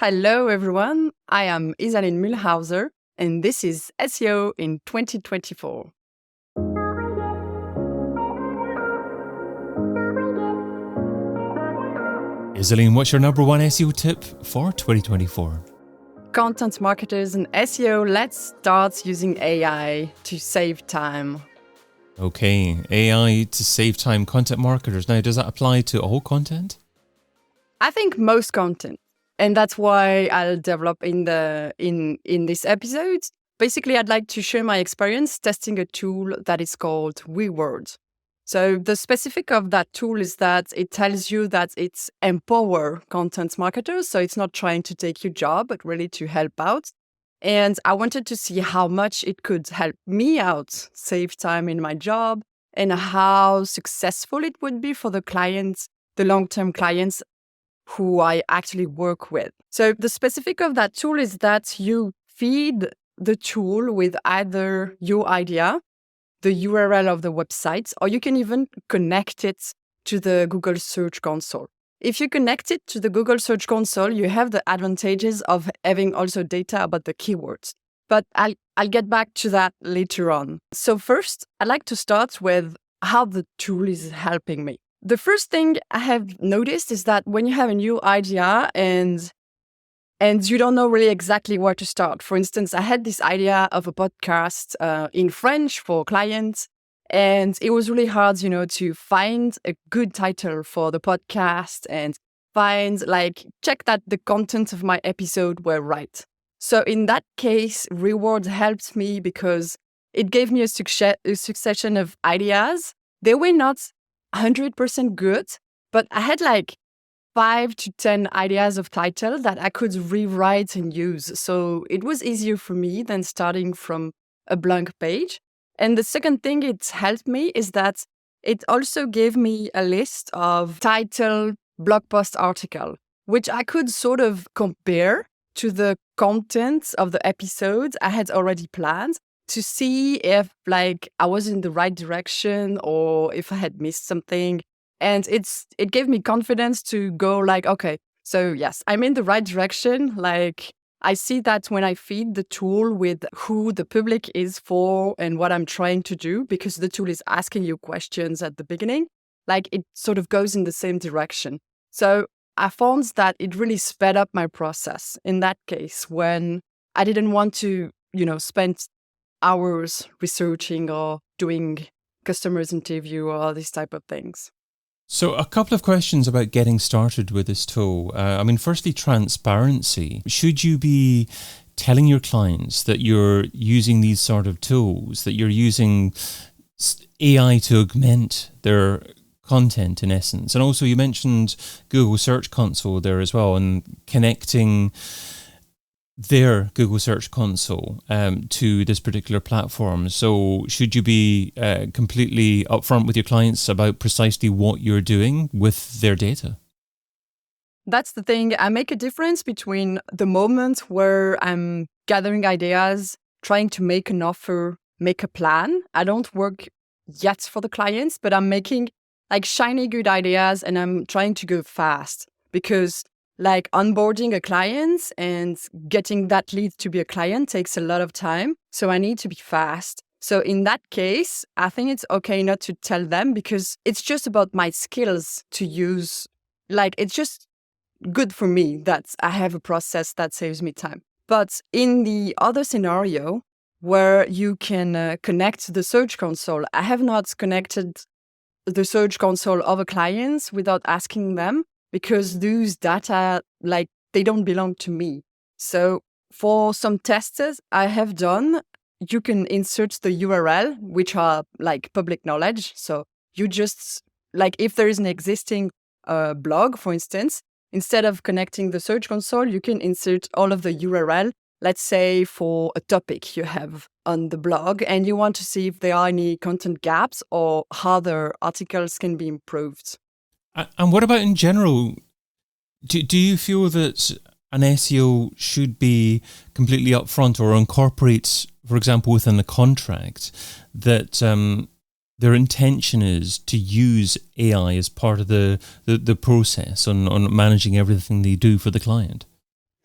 Hello, everyone. I am Isaline Muelhauser, and this is SEO in 2024. Isaline, what's your number one SEO tip for 2024? Content marketers and SEO, let's start using AI to save time. Okay, AI to save time, content marketers. Now, does that apply to all content? I think most content, and that's why I'll develop in this episode. Basically, I'd like to share my experience testing a tool that is called Reward. So the specific of that tool is that it tells you that it's empower content marketers. So it's not trying to take your job, but really to help out. And I wanted to see how much it could help me out, save time in my job, and how successful it would be for the clients, the long-term clients who I actually work with. So the specific of that tool is that you feed the tool with either your idea, the URL of the website, or you can even connect it to the Google Search Console. If you connect it to the Google Search Console, you have the advantages of having also data about the keywords. But I'll get back to that later on. So first, I'd like to start with how the tool is helping me. The first thing I have noticed is that when you have a new idea and you don't know really exactly where to start. For instance, I had this idea of a podcast in French for clients, and it was really hard, to find a good title for the podcast and check that the content of my episode were right. So in that case, Reward helped me because it gave me a succession of ideas. They were not 100% good, but I had 5 to 10 ideas of title that I could rewrite and use. So it was easier for me than starting from a blank page. And the second thing it helped me is that it also gave me a list of title blog post article, which I could sort of compare to the content of the episodes I had already planned to see if I was in the right direction or if I had missed something. And it gave me confidence to go okay, so yes, I'm in the right direction. I see that when I feed the tool with who the public is for and what I'm trying to do, because the tool is asking you questions at the beginning, it sort of goes in the same direction. So I found that it really sped up my process in that case when I didn't want to, spend hours researching or doing customers interview or all these type of things. So a couple of questions about getting started with this tool. Firstly, transparency. Should you be telling your clients that you're using these sort of tools, that you're using AI to augment their content in essence? And also you mentioned Google Search Console there as well, and connecting their Google Search Console to this particular platform. So should you be completely upfront with your clients about precisely what you're doing with their data? That's the thing. I make a difference between the moment where I'm gathering ideas, trying to make an offer, make a plan. I don't work yet for the clients, but I'm making shiny good ideas and I'm trying to go fast because onboarding a client and getting that lead to be a client takes a lot of time. So I need to be fast. So in that case, I think it's okay not to tell them because it's just about my skills to use. It's just good for me that I have a process that saves me time. But in the other scenario where you can connect the Search Console, I have not connected the Search Console of a client without asking them, because those data, they don't belong to me. So for some tests I have done, you can insert the URL, which are public knowledge. So you just, if there is an existing blog, for instance, instead of connecting the Search Console, you can insert all of the URL, let's say for a topic you have on the blog, and you want to see if there are any content gaps or how the articles can be improved. And what about in general? Do you feel that an SEO should be completely upfront or incorporates, for example, within the contract, that their intention is to use AI as part of the process on managing everything they do for the client?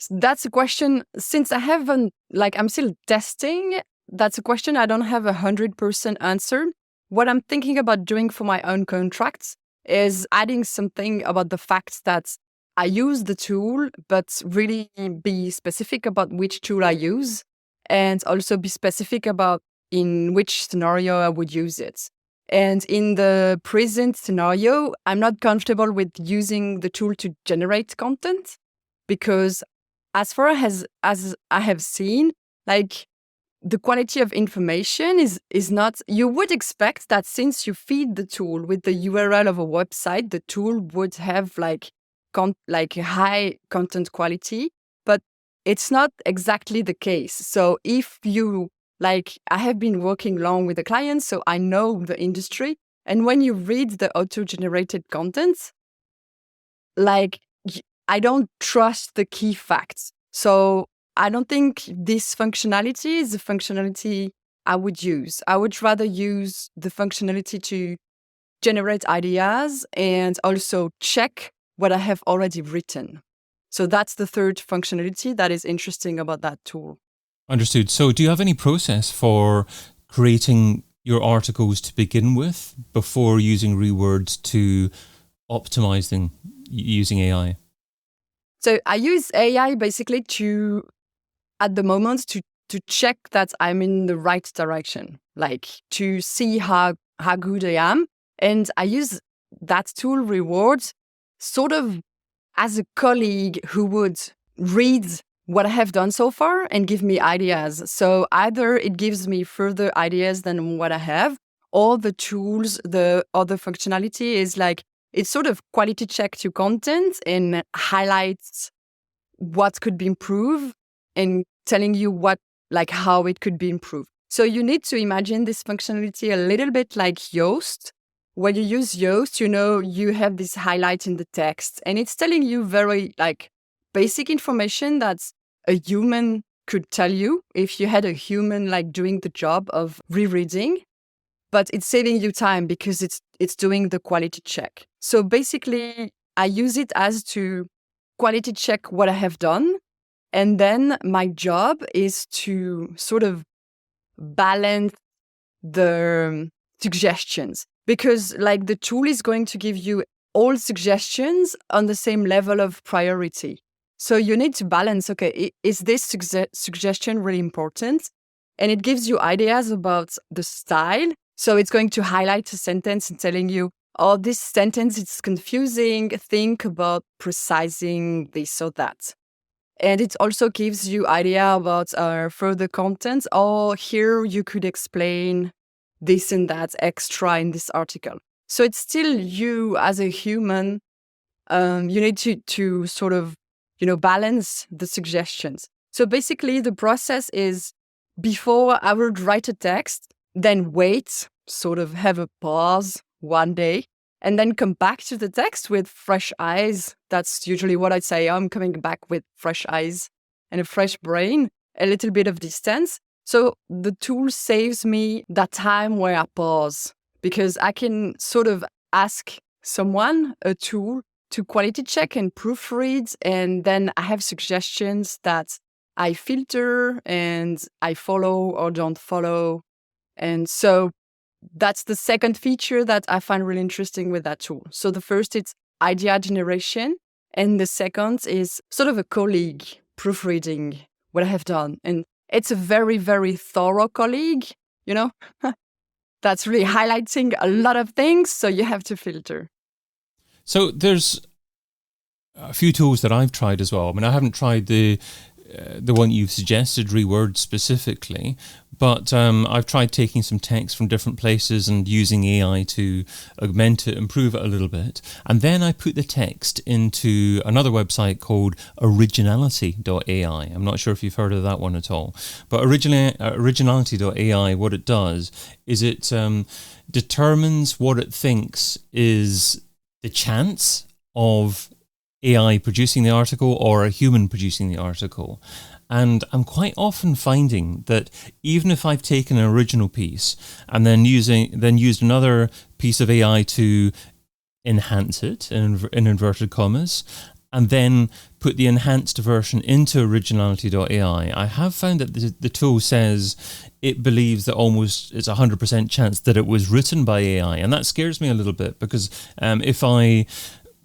That's a question, since I haven't, I'm still testing, that's a question I don't have 100% answer. What I'm thinking about doing for my own contracts is adding something about the fact that I use the tool, but really be specific about which tool I use, and also be specific about in which scenario I would use it. And in the present scenario, I'm not comfortable with using the tool to generate content because as far as I have seen, the quality of information is not, you would expect that since you feed the tool with the URL of a website, the tool would have high content quality, but it's not exactly the case. So if you, I have been working long with the clients, so I know the industry. And when you read the auto-generated content, I don't trust the key facts. So I don't think this functionality is the functionality I would use. I would rather use the functionality to generate ideas and also check what I have already written. So that's the third functionality that is interesting about that tool. Understood. So do you have any process for creating your articles to begin with before using rewords to optimize them using AI? So I use AI basically at the moment, to check that I'm in the right direction, to see how good I am. And I use that tool rewards sort of as a colleague who would read what I have done so far and give me ideas. So either it gives me further ideas than what I have, or the tools, the other functionality is it's sort of quality check to content and highlights what could be improved and telling you how it could be improved. So you need to imagine this functionality a little bit like Yoast. When you use Yoast, you have this highlight in the text and it's telling you very basic information that a human could tell you if you had a human doing the job of rereading, but it's saving you time because it's doing the quality check. So basically, I use it as to quality check what I have done. And then my job is to sort of balance the suggestions, because the tool is going to give you all suggestions on the same level of priority. So you need to balance, okay, is this suggestion really important? And it gives you ideas about the style. So it's going to highlight a sentence and telling you, oh, this sentence is confusing. Think about precising this or that. And it also gives you idea about further content. Oh, here you could explain this and that extra in this article. So it's still you as a human. You need to sort of, balance the suggestions. So basically the process is, before I would write a text, then wait, sort of have a pause one day, and then come back to the text with fresh eyes. That's usually what I'd say. I'm coming back with fresh eyes and a fresh brain, a little bit of distance. So the tool saves me that time where I pause, because I can sort of ask someone, a tool, to quality check and proofread. And then I have suggestions that I filter and I follow or don't follow. And so that's the second feature that I find really interesting with that tool. So the first, it's idea generation. And the second is sort of a colleague proofreading what I have done. And it's a very, very thorough colleague, that's really highlighting a lot of things. So you have to filter. So there's a few tools that I've tried as well. I mean, I haven't tried the one you've suggested, Reword specifically, but I've tried taking some text from different places and using AI to augment it, improve it a little bit. And then I put the text into another website called Originality.ai. I'm not sure if you've heard of that one at all. But Originality.ai, what it does is it determines what it thinks is the chance of AI producing the article or a human producing the article. And I'm quite often finding that even if I've taken an original piece and then used another piece of AI to enhance it in inverted commas, and then put the enhanced version into originality.ai, I have found that the tool says it believes that almost it's 100% chance that it was written by AI. And that scares me a little bit because if I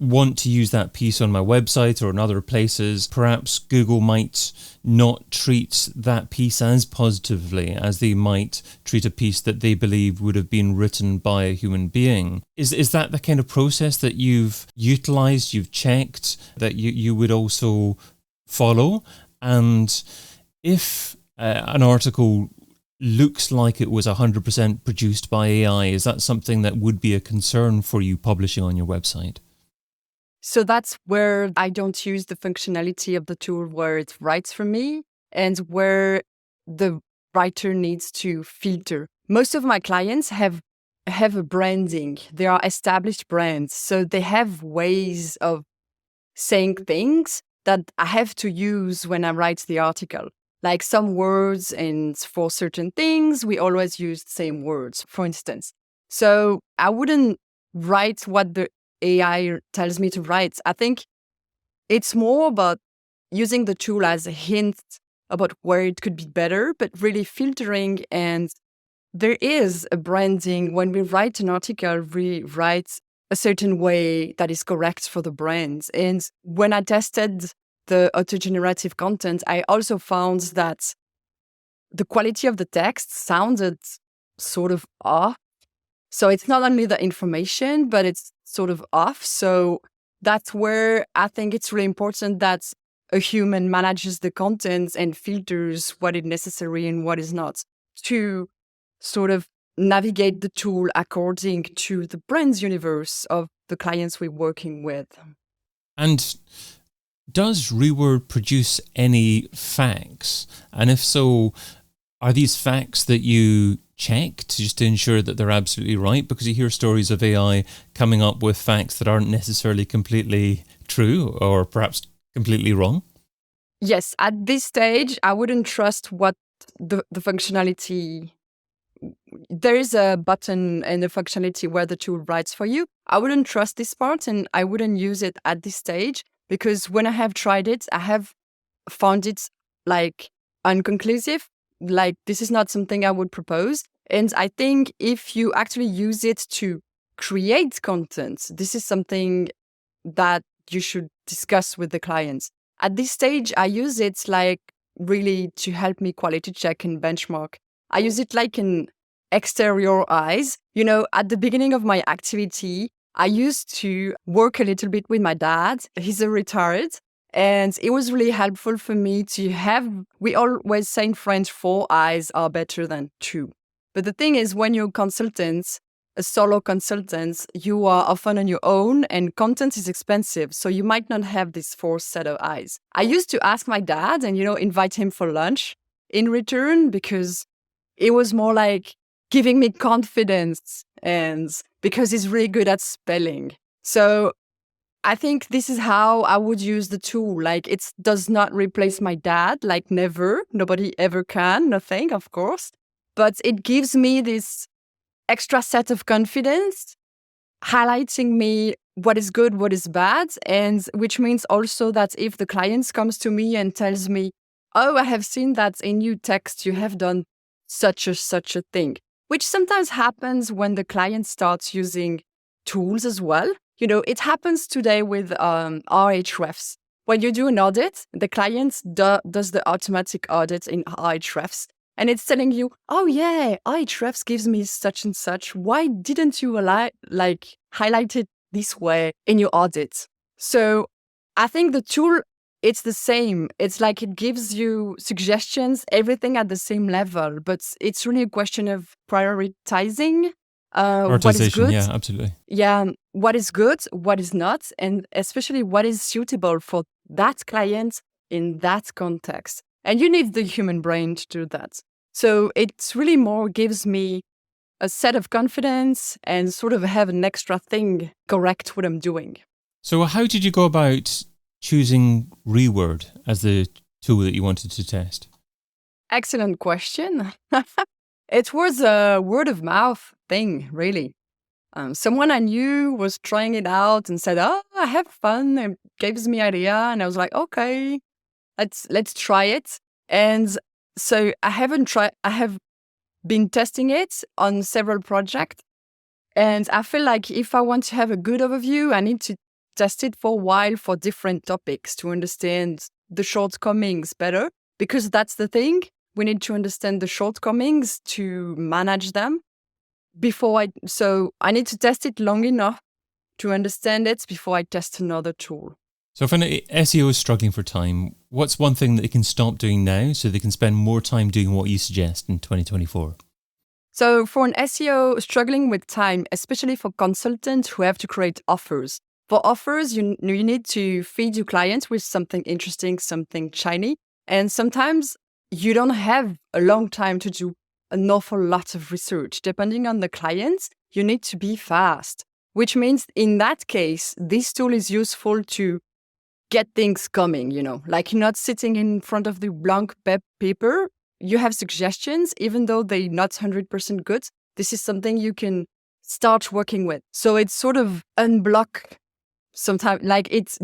want to use that piece on my website or in other places, perhaps Google might not treat that piece as positively as they might treat a piece that they believe would have been written by a human being. Is that the kind of process that you've utilized, you've checked, that you would also follow? And if an article looks like it was 100% produced by AI, is that something that would be a concern for you publishing on your website? So that's where I don't use the functionality of the tool where it writes for me and where the writer needs to filter. Most of my clients have a branding. They are established brands. So they have ways of saying things that I have to use when I write the article. Like some words, and for certain things, we always use the same words, for instance. So I wouldn't write what the AI tells me to write. I think it's more about using the tool as a hint about where it could be better, but really filtering. And there is a branding. When we write an article, we write a certain way that is correct for the brand. And when I tested the autogenerative content, I also found that the quality of the text sounded sort of off. So it's not only the information, but it's sort of off. So that's where I think it's really important that a human manages the content and filters what is necessary and what is not, to sort of navigate the tool according to the brand's universe of the clients we're working with. And does Reword produce any facts? And if so, are these facts that you checked just to ensure that they're absolutely right? Because you hear stories of AI coming up with facts that aren't necessarily completely true or perhaps completely wrong. Yes, at this stage, I wouldn't trust what the functionality. There is a button and a functionality where the tool writes for you. I wouldn't trust this part and I wouldn't use it at this stage, because when I have tried it, I have found it like unconclusive. Like, this is not something I would propose. And I think if you actually use it to create content, this is something that you should discuss with the clients. At this stage, I use it like really to help me quality check and benchmark. I use it like an exterior eyes. You know, at the beginning of my activity, I used to work a little bit with my dad. He's a retired. And it was really helpful for me to have, we always say in French, 4 eyes are better than 2. But the thing is, when you're consultants, a solo consultant, you are often on your own and content is expensive. So you might not have this 4th set of eyes. I used to ask my dad and, invite him for lunch in return, because it was more like giving me confidence, and because he's really good at spelling. So I think this is how I would use the tool. Like, it does not replace my dad, like never. Nobody ever can, nothing, of course. But it gives me this extra set of confidence, highlighting me what is good, what is bad. And which means also that if the client comes to me and tells me, oh, I have seen that in your text, you have done such a thing, which sometimes happens when the client starts using tools as well. It happens today with Ahrefs. When you do an audit, the client does the automatic audit in Ahrefs. And it's telling you, oh yeah, Ahrefs gives me such and such. Why didn't you highlight it this way in your audit? So I think the tool, it's the same. It's like it gives you suggestions, everything at the same level. But it's really a question of prioritizing what is good. Yeah, absolutely. Yeah, what is good, what is not, and especially what is suitable for that client in that context. And you need the human brain to do that. So it's really more gives me a set of confidence and sort of have an extra thing correct what I'm doing. So how did you go about choosing Reword as the tool that you wanted to test? Excellent question. It was a word of mouth thing, really. Someone I knew was trying it out and said, "Oh, I have fun." It gives me idea, and I was like, "Okay, let's try it." And so I haven't tried. I have been testing it on several projects, and I feel like if I want to have a good overview, I need to test it for a while for different topics to understand the shortcomings better. Because that's the thing, we need to understand the shortcomings to manage them. So I need to test it long enough to understand it before I test another tool. So if an SEO is struggling for time, what's one thing that they can stop doing now so they can spend more time doing what you suggest in 2024? So for an SEO struggling with time, especially for consultants who have to create offers, for offers, you need to feed your clients with something interesting, something shiny. And sometimes you don't have a long time to do an awful lot of research. Depending on the clients, you need to be fast, which means in that case, this tool is useful to get things coming, like you're not sitting in front of the blank paper. You have suggestions, even though they're not 100% good. This is something you can start working with. So it's sort of unblock sometimes, like it,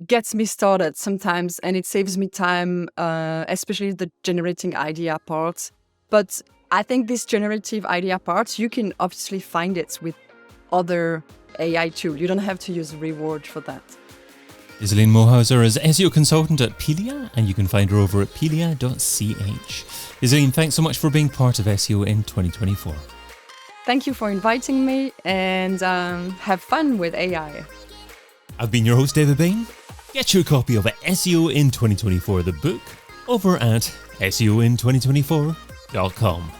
gets me started sometimes, and it saves me time, especially the generating idea part. But I think this generative idea part, you can obviously find it with other AI tools. You don't have to use Reward for that. Isaline Muelhauser is SEO consultant at Pilea, and you can find her over at pilea.ch. Isaline, thanks so much for being part of SEO in 2024. Thank you for inviting me, and have fun with AI. I've been your host, David Bain. Get your copy of SEO in 2024, the book, over at seoin2024.com.